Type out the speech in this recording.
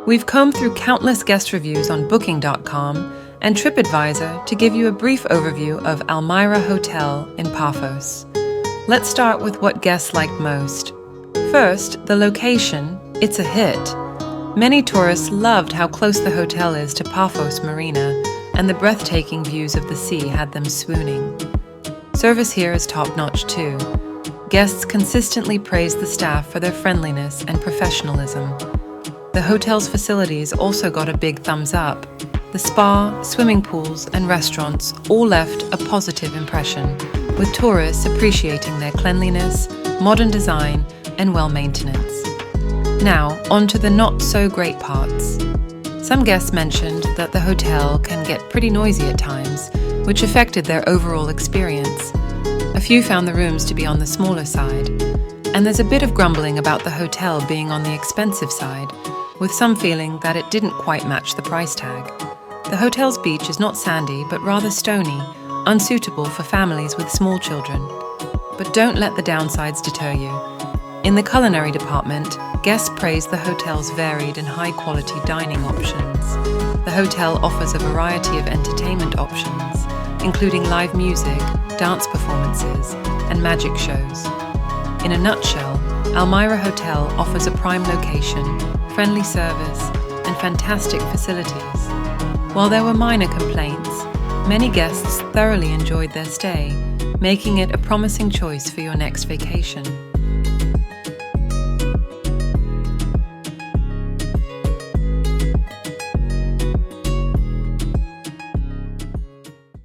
We've combed through countless guest reviews on Booking.com and TripAdvisor to give you a brief overview of Almyra Hotel in Paphos. Let's start with what guests liked most. First, the location. It's a hit. Many tourists loved how close the hotel is to Paphos Marina, and the breathtaking views of the sea had them swooning. Service here is top-notch too. Guests consistently praise the staff for their friendliness and professionalism. The hotel's facilities also got a big thumbs up. The spa, swimming pools, and restaurants all left a positive impression, with tourists appreciating their cleanliness, modern design, and well-maintenance. Now, on to the not-so-great parts. Some guests mentioned that the hotel can get pretty noisy at times, which affected their overall experience. A few found the rooms to be on the smaller side, and there's a bit of grumbling about the hotel being on the expensive side, with some feeling that it didn't quite match the price tag. The hotel's beach is not sandy, but rather stony, unsuitable for families with small children. But don't let the downsides deter you. In the culinary department, guests praised the hotel's varied and high-quality dining options. The hotel offers a variety of entertainment options, including live music, dance performances, and magic shows. In a nutshell, Almyra Hotel offers a prime location, friendly service, and fantastic facilities. While there were minor complaints, many guests thoroughly enjoyed their stay, making it a promising choice for your next vacation.